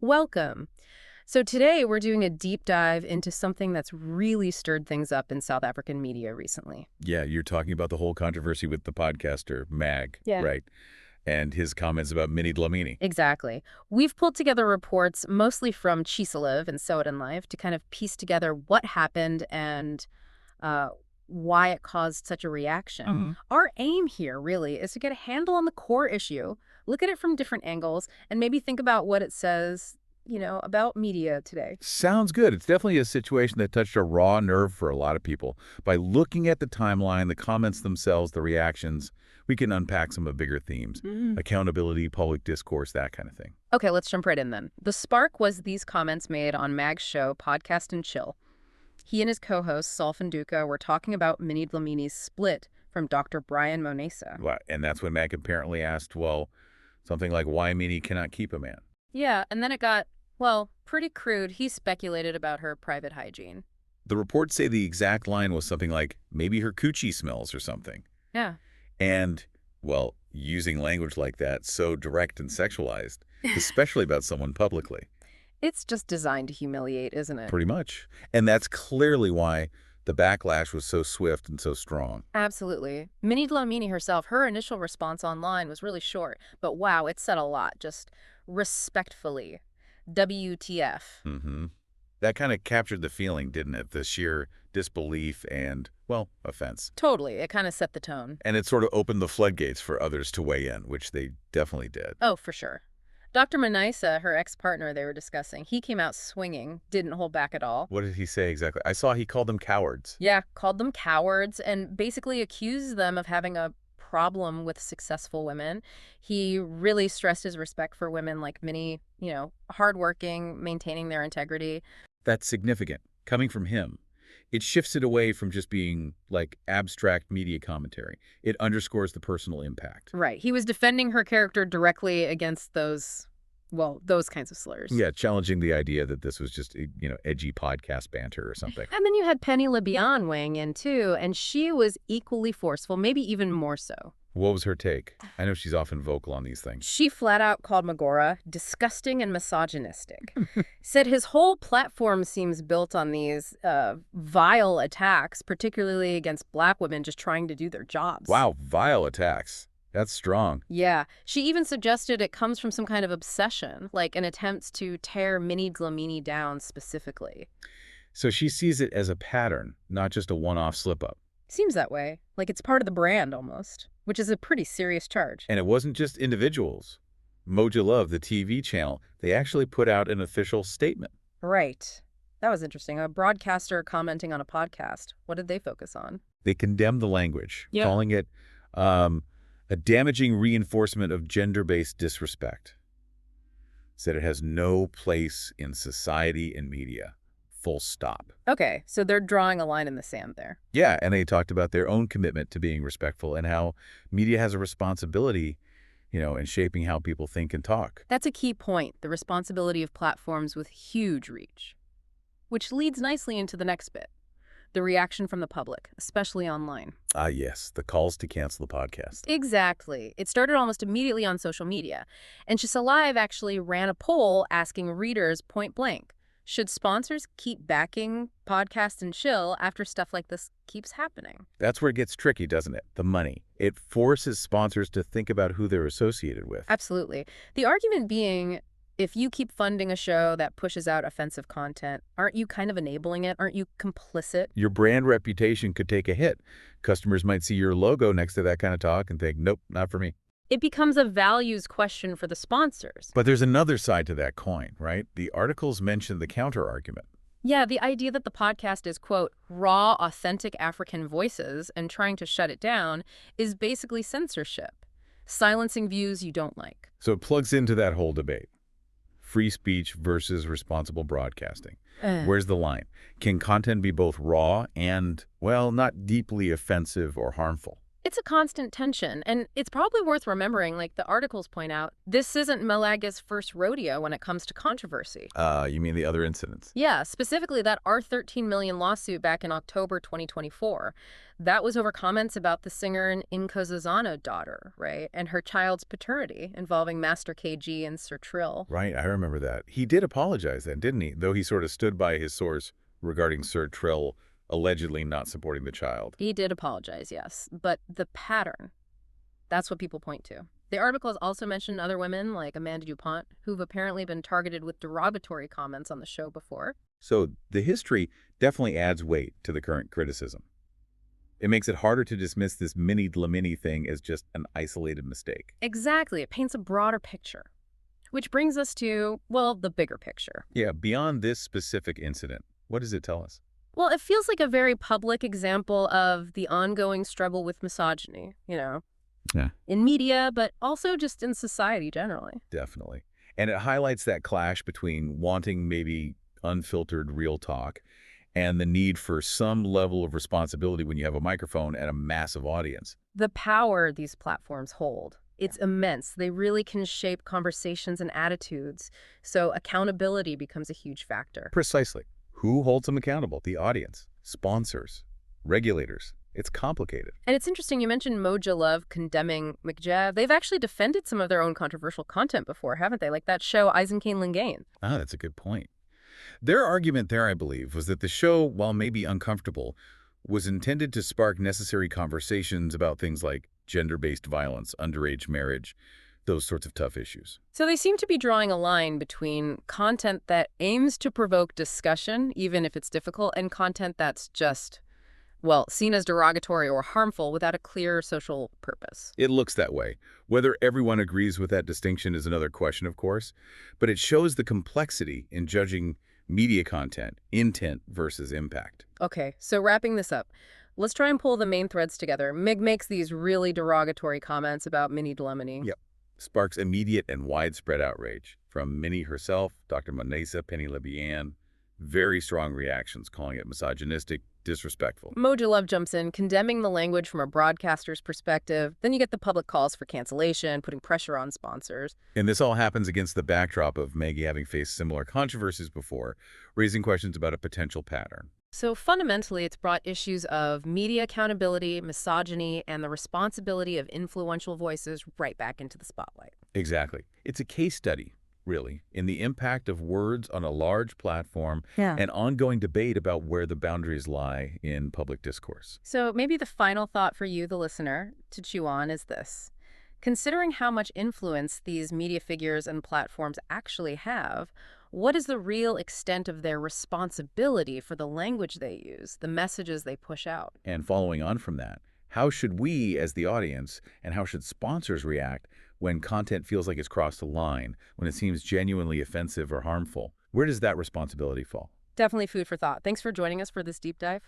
Welcome. So today we're doing a deep dive into something that's really stirred things up in South African media recently. Yeah, you're talking about the whole controversy with the podcaster, MacG, Yeah. right? And his comments about Minnie Dlamini. Exactly. We've pulled together reports mostly from Chiselev and So It in Life to kind of piece together what happened and uh, why it caused such a reaction. Our aim here really is to get a handle on the core issue, look at it from different angles, and maybe think about what it says, about media today. Sounds good. It's definitely a situation that touched a raw nerve for a lot of people. By looking at the timeline, the comments themselves, the reactions, we can unpack some of the bigger themes. Accountability, public discourse, that kind of thing. Okay, let's jump right in then. The spark was these comments made on MAG's show, Podcast and Chill. He and his co-host, Solf and Duca, were talking about Minnie Dlamini's split from Dr. Brian Monesa. And that's when MacG apparently asked, well, something like why Minnie cannot keep a man. Yeah, and then it got, well, pretty crude. He speculated about her private hygiene. The reports say the exact line was something like, maybe her coochie smells or something. Yeah. And, well, using language like that, so direct and sexualized, especially about someone publicly. It's just designed to humiliate, isn't it? Pretty much. And that's clearly why the backlash was so swift and so strong. Absolutely. Minnie Dlamini herself, her initial response online was really short, but wow, it said a lot. Just respectfully. WTF. That kind of captured the feeling, didn't it? The sheer disbelief and, well, offense. Totally. It kind of set the tone. And it sort of opened the floodgates for others to weigh in, which they definitely did. Oh, for sure. Dr. Monesa, her ex-partner they were discussing, he came out swinging, didn't hold back at all. What did he say exactly? I saw he called them cowards. Yeah, called them cowards and basically accused them of having a problem with successful women. He really stressed his respect for women like Minnie, hardworking, maintaining their integrity. That's significant. Coming from him, it shifts it away from just being like abstract media commentary. It underscores the personal impact. Right. He was defending her character directly against those kinds of slurs. Yeah, challenging the idea that this was just, edgy podcast banter or something. And then you had Penny LeBihan weighing in too, and she was equally forceful, maybe even more so. What was her take? I know she's often vocal on these things. She flat out called Magora disgusting and misogynistic. Said his whole platform seems built on these vile attacks, particularly against Black women just trying to do their jobs. Wow, vile attacks. That's strong. Yeah. She even suggested it comes from some kind of obsession, like an attempt to tear Minnie Dlamini down specifically. So she sees it as a pattern, not just a one-off slip-up. Seems that way. Like it's part of the brand almost, which is a pretty serious charge. And it wasn't just individuals. Moja Love, the TV channel, they actually put out an official statement. Right. That was interesting. A broadcaster commenting on a podcast. What did they focus on? They condemned the language, Yep. calling it a damaging reinforcement of gender-based disrespect. Said it has no place in society and media. Full stop. Okay, so they're drawing a line in the sand there. Yeah, and they talked about their own commitment to being respectful and how media has a responsibility, in shaping how people think and talk. That's a key point, the responsibility of platforms with huge reach. Which leads nicely into the next bit, the reaction from the public, especially online. Ah, yes, the calls to cancel the podcast. Exactly. It started almost immediately on social media. And Chiselev actually ran a poll asking readers point blank, should sponsors keep backing Podcast and Chill after stuff like this keeps happening? That's where it gets tricky, doesn't it? The money. It forces sponsors to think about who they're associated with. Absolutely. The argument being, if you keep funding a show that pushes out offensive content, aren't you kind of enabling it? Aren't you complicit? Your brand reputation could take a hit. Customers might see your logo next to that kind of talk and think, nope, not for me. It becomes a values question for the sponsors. But there's another side to that coin, right? The articles mention the counter-argument. Yeah, the idea that the podcast is, quote, raw, authentic African voices and trying to shut it down is basically censorship, silencing views you don't like. So it plugs into that whole debate. Free speech versus responsible broadcasting. Where's the line? Can content be both raw and, well, not deeply offensive or harmful? It's a constant tension, and it's probably worth remembering, like the articles point out, this isn't MacG's first rodeo when it comes to controversy. You mean the other incidents? Yeah, specifically that R13 million lawsuit back in October 2024. That was over comments about the singer and Nkosazana daughter, right? And her child's paternity involving Master KG and Sir Trill. Right, I remember that. He did apologize then, didn't he? Though he sort of stood by his source regarding Sir Trill allegedly not supporting the child. He did apologize, yes. But the pattern, that's what people point to. The article has also mentioned other women, like Amanda DuPont, who've apparently been targeted with derogatory comments on the show before. So the history definitely adds weight to the current criticism. It makes it harder to dismiss this mini-Dlamini thing as just an isolated mistake. Exactly. It paints a broader picture. Which brings us to, well, the bigger picture. Yeah, beyond this specific incident, what does it tell us? Well, it feels like a very public example of the ongoing struggle with misogyny, Yeah, in media, but also just in society generally. definitely. And it highlights that clash between wanting maybe unfiltered real talk and the need for some level of responsibility when you have a microphone and a massive audience. The power these platforms hold, it's immense. They really can shape conversations and attitudes. So accountability becomes a huge factor. Precisely. Who holds them accountable? The audience, sponsors, regulators. It's complicated. And it's interesting, you mentioned Moja Love condemning MacG. They've actually defended some of their own controversial content before, haven't they? Like that show, Eisenkane Lingain. Ah, that's a good point. Their argument there, I believe, was that the show, while maybe uncomfortable, was intended to spark necessary conversations about things like gender-based violence, underage marriage, those sorts of tough issues. So they seem to be drawing a line between content that aims to provoke discussion, even if it's difficult, and content that's just, well, seen as derogatory or harmful without a clear social purpose. It looks that way. Whether everyone agrees with that distinction is another question, of course, but it shows the complexity in judging media content, intent versus impact. Okay, so wrapping this up, let's try and pull the main threads together. Mig makes these really derogatory comments about Minnie Dlamini. Yep. Sparks immediate and widespread outrage from Minnie herself, Dr. Manesa, Penny LeBihan. Very strong reactions calling it misogynistic, disrespectful. Moja Love jumps in, condemning the language from a broadcaster's perspective. Then you get the public calls for cancellation, putting pressure on sponsors. And this all happens against the backdrop of MacG having faced similar controversies before, raising questions about a potential pattern. So fundamentally, it's brought issues of media accountability, misogyny, and the responsibility of influential voices right back into the spotlight. Exactly. It's a case study, really, in the impact of words on a large platform and ongoing debate about where the boundaries lie in public discourse. So maybe the final thought for you, the listener, to chew on is this. Considering how much influence these media figures and platforms actually have, what is the real extent of their responsibility for the language they use, the messages they push out? And following on from that, how should we as the audience and how should sponsors react when content feels like it's crossed a line, when it seems genuinely offensive or harmful? Where does that responsibility fall? Definitely food for thought. Thanks for joining us for this deep dive.